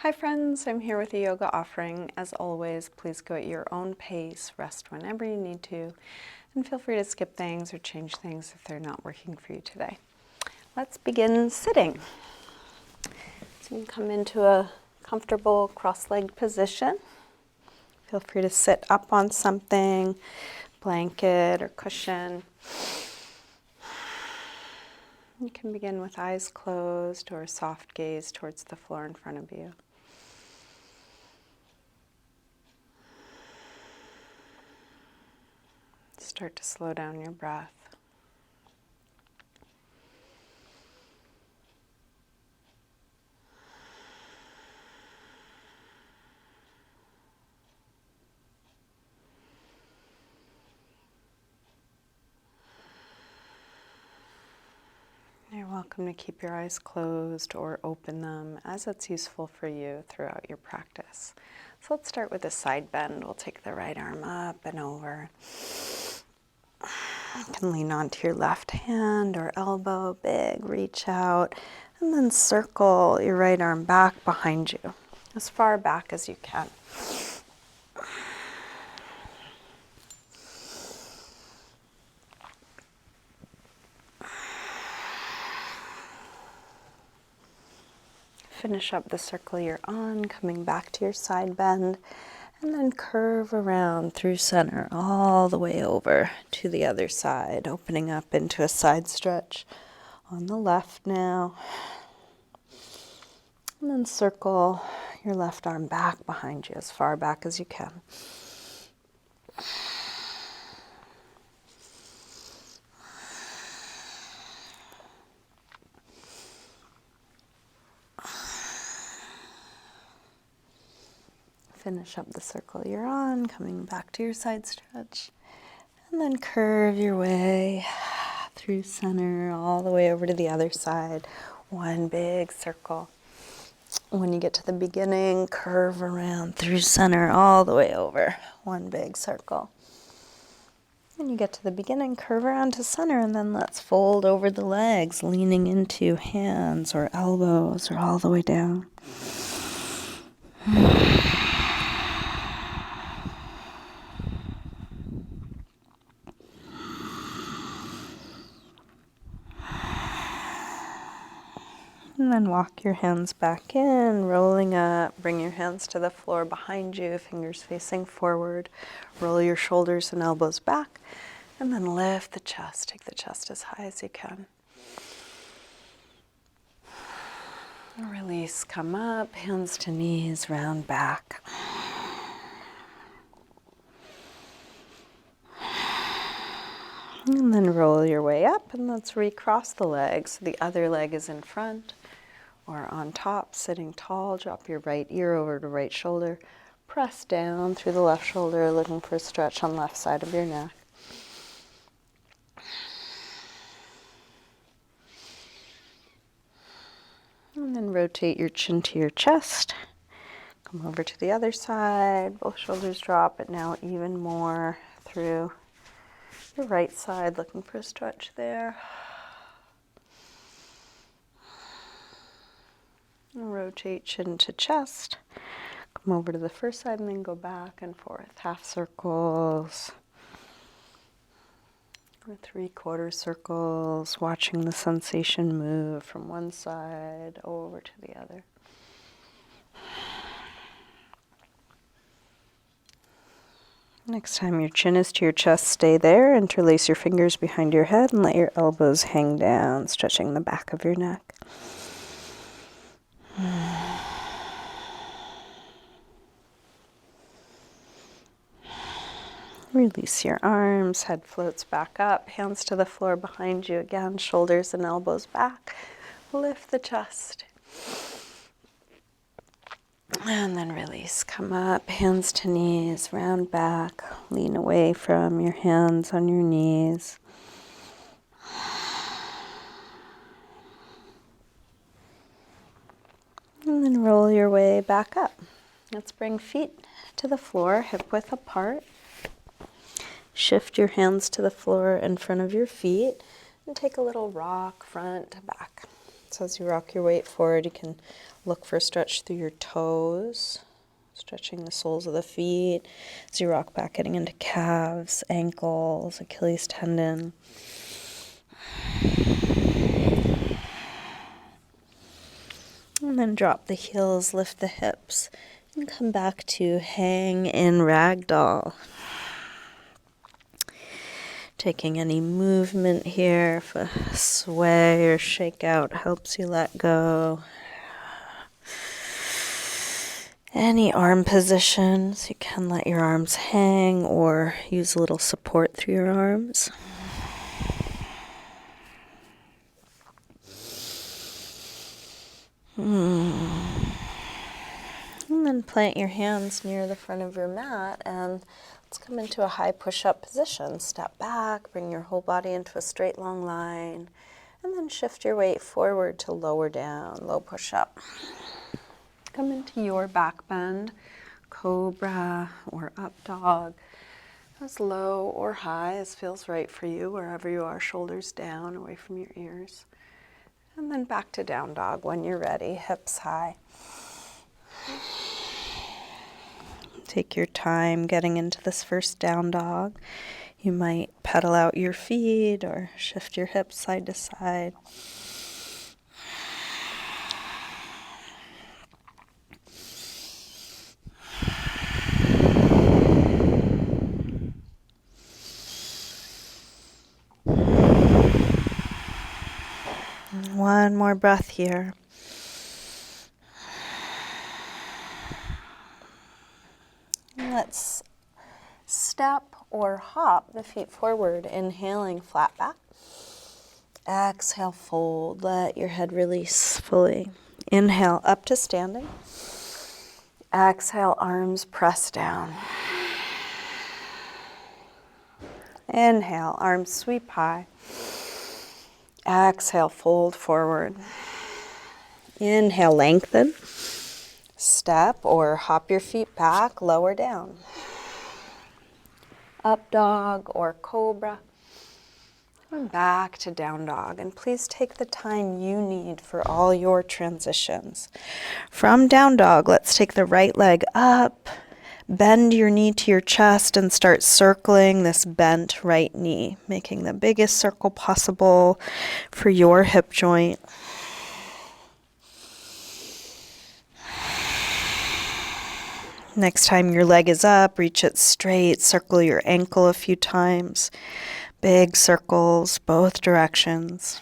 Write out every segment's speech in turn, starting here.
Hi friends, I'm here with a yoga offering. As always, please go at your own pace, rest whenever you need to, and feel free to skip things or change things if they're not working for you today. Let's begin sitting. So you can come into a comfortable cross-legged position. Feel free to sit up on something, blanket or cushion. You can begin with eyes closed or a soft gaze towards the floor in front of you. Start to slow down your breath. You're welcome to keep your eyes closed or open them as it's useful for you throughout your practice. So let's start with a side bend. We'll take the right arm up and over. You can lean onto your left hand or elbow, big reach out, and then circle your right arm back behind you, as far back as you can. Finish up the circle you're on, coming back to your side bend, and then curve around through center all the way over to the other side, opening up into a side stretch on the left now. And then circle your left arm back behind you, as far back as you can. Finish up the circle you're on, coming back to your side stretch. And then curve your way through center all the way over to the other side. One big circle. When you get to the beginning, curve around through center all the way over. One big circle. When you get to the beginning, curve around to center, and then let's fold over the legs, leaning into hands or elbows or all the way down. And then walk your hands back in, rolling up. Bring your hands to the floor behind you, fingers facing forward. Roll your shoulders and elbows back. And then lift the chest. Take the chest as high as you can. Release, come up, hands to knees, round back. And then roll your way up, and let's recross the legs. The other leg is in front or on top, sitting tall. Drop your right ear over to right shoulder. Press down through the left shoulder, looking for a stretch on left side of your neck. And then rotate your chin to your chest. Come over to the other side. Both shoulders drop, but now even more through your right side, looking for a stretch there. And rotate chin to chest. Come over to the first side and then go back and forth. Half circles. Or 3/4 circles. Watching the sensation move from one side over to the other. Next time your chin is to your chest, stay there. Interlace your fingers behind your head and let your elbows hang down, stretching the back of your neck. Release your arms, head floats back up, hands to the floor behind you again, shoulders and elbows back. Lift the chest. And then release, come up, hands to knees, round back, lean away from your hands on your knees. And then roll your way back up. Let's bring feet to the floor, hip width apart. Shift your hands to the floor in front of your feet and take a little rock front to back. So as you rock your weight forward, you can look for a stretch through your toes, stretching the soles of the feet. As you rock back, getting into calves, ankles, Achilles tendon. And then drop the heels, lift the hips, and come back to hang in ragdoll. Taking any movement here, if a sway or shake out helps you let go. Any arm positions, you can let your arms hang or use a little support through your arms. And then plant your hands near the front of your mat and let's come into a high push-up position. Step back, bring your whole body into a straight long line, and then shift your weight forward to lower down, low push-up. Come into your back bend, cobra or up dog, as low or high as feels right for you, wherever you are, shoulders down, away from your ears. And then back to down dog when you're ready, hips high. Take your time getting into this first down dog. You might pedal out your feet or shift your hips side to side. One more breath here. Let's step or hop the feet forward, inhaling flat back. Exhale, fold, let your head release fully. Inhale, up to standing. Exhale, arms press down. Inhale, arms sweep high. Exhale, fold forward. Inhale, lengthen. Step or hop your feet back, lower down. Up dog or cobra. And back to down dog. And please take the time you need for all your transitions. From down dog, let's take the right leg up. Bend your knee to your chest and start circling this bent right knee, making the biggest circle possible for your hip joint. Next time your leg is up, reach it straight, circle your ankle a few times. Big circles, both directions.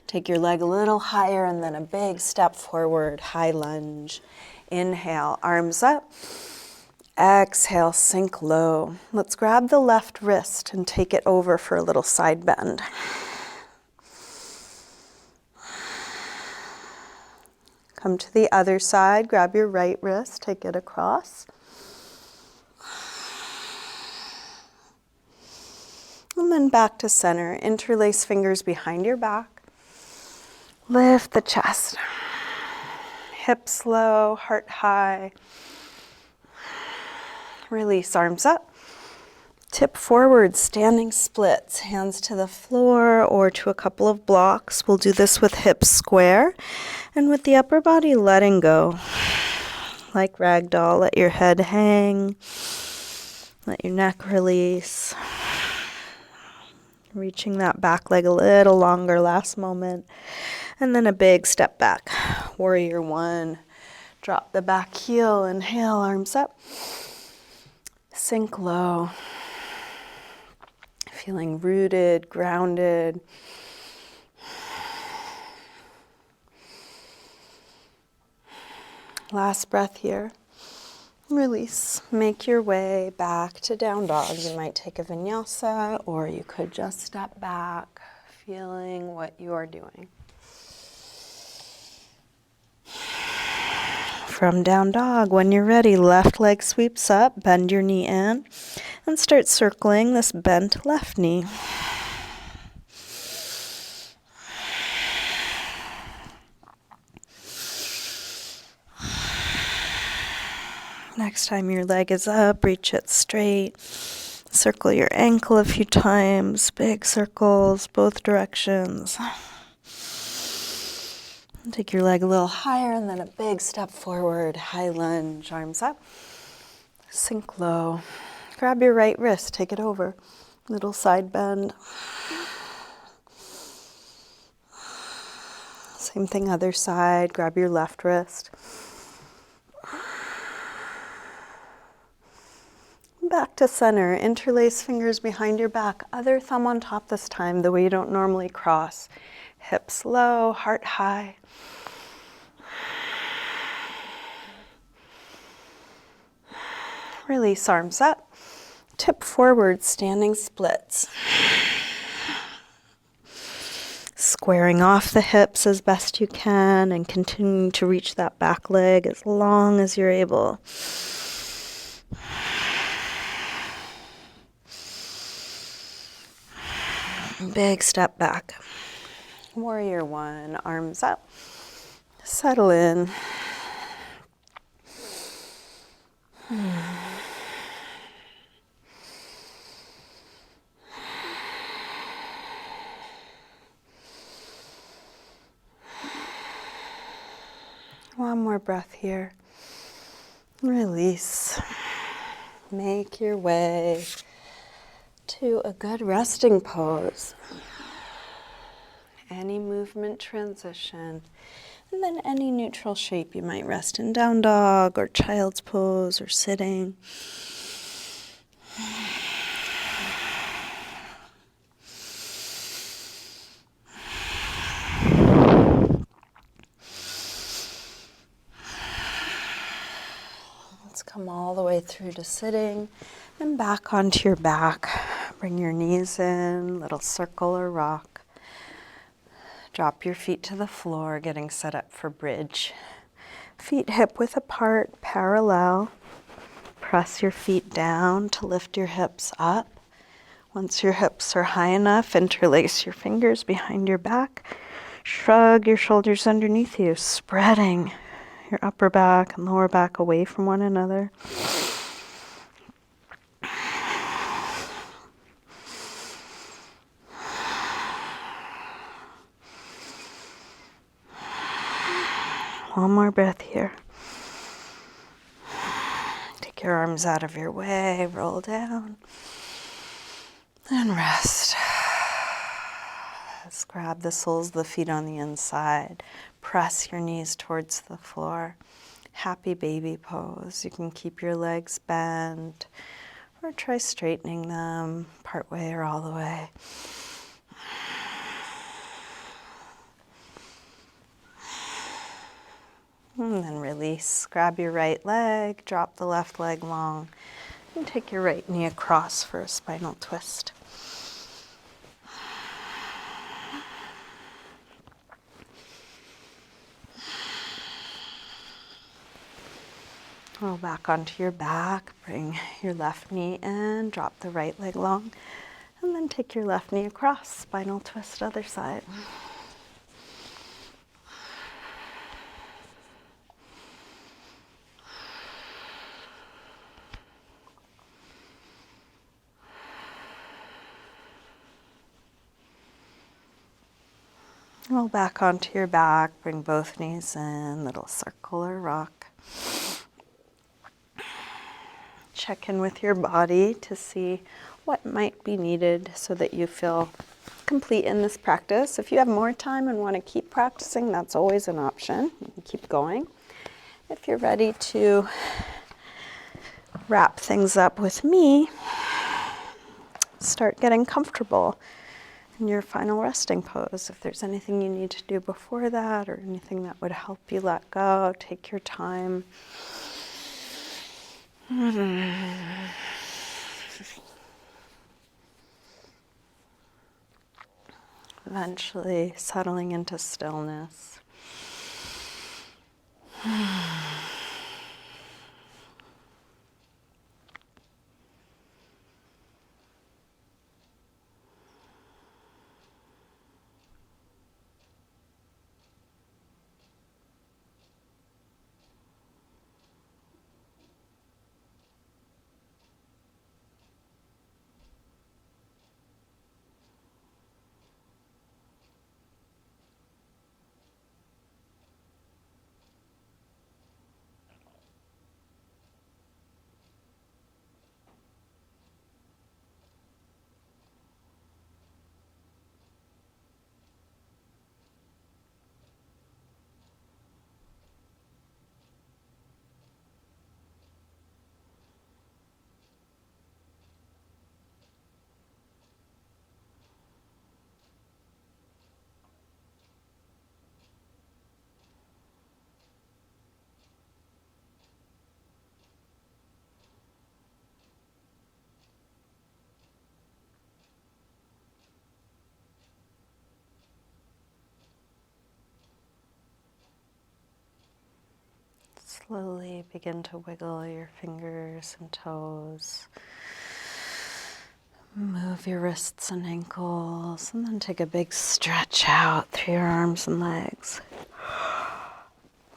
Take your leg a little higher and then a big step forward, high lunge. Inhale, arms up. Exhale, sink low. Let's grab the left wrist and take it over for a little side bend. Come to the other side, grab your right wrist, take it across. And then back to center. Interlace fingers behind your back. Lift the chest. Hips low, heart high. Release, arms up. Tip forward, standing splits, hands to the floor or to a couple of blocks. We'll do this with hips square and with the upper body letting go. Like ragdoll, let your head hang, let your neck release. Reaching that back leg a little longer, last moment. And then a big step back. Warrior one. Drop the back heel, inhale, arms up. Sink low. Feeling rooted, grounded. Last breath here. Release. Make your way back to down dog. You might take a vinyasa or you could just step back, feeling what you are doing. From down dog, when you're ready, left leg sweeps up, bend your knee in, and start circling this bent left knee. Next time your leg is up, reach it straight. Circle your ankle a few times, big circles, both directions. Take your leg a little higher and then a big step forward, high lunge, arms up. Sink low. Grab your right wrist, take it over. Little side bend. Same thing, other side. Grab your left wrist. Back to center. Interlace fingers behind your back. Other thumb on top this time, the way you don't normally cross. Hips low, heart high. Release, arms up. Tip forward, standing splits. Squaring off the hips as best you can and continuing to reach that back leg as long as you're able. Big step back. Warrior one, arms up. Settle in. One more breath here. Release. Make your way to a good resting pose. Any movement transition. And then any neutral shape. You might rest in down dog or child's pose or sitting. Let's come all the way through to sitting and back onto your back. Bring your knees in, little circle or rock. Drop your feet to the floor, getting set up for bridge. Feet hip width apart, parallel. Press your feet down to lift your hips up. Once your hips are high enough, interlace your fingers behind your back. Shrug your shoulders underneath you, spreading your upper back and lower back away from one another. One more breath here. Take your arms out of your way, roll down, and rest. Let's grab the soles of the feet on the inside. Press your knees towards the floor. Happy baby pose. You can keep your legs bent or try straightening them part way or all the way. And then release. Grab your right leg, drop the left leg long, and take your right knee across for a spinal twist. Roll back onto your back, bring your left knee in, drop the right leg long, and then take your left knee across, spinal twist other side. Roll back onto your back, bring both knees in, little circle or rock. Check in with your body to see what might be needed so that you feel complete in this practice. If you have more time and want to keep practicing, that's always an option. You can keep going. If you're ready to wrap things up with me, start getting comfortable in your final resting pose. If there's anything you need to do before that or anything that would help you let go, take your time. Eventually settling into stillness. slowly begin to wiggle your fingers and toes. Move your wrists and ankles, and then take a big stretch out through your arms and legs.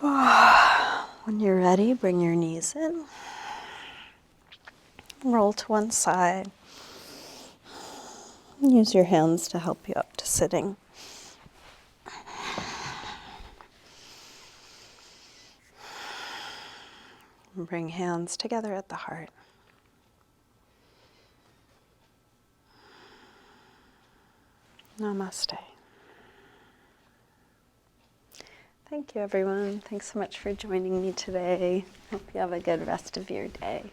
When you're ready, bring your knees in. Roll to one side. Use your hands to help you up to sitting. And bring hands together at the heart. Namaste. Thank you, everyone. Thanks so much for joining me today. Hope you have a good rest of your day.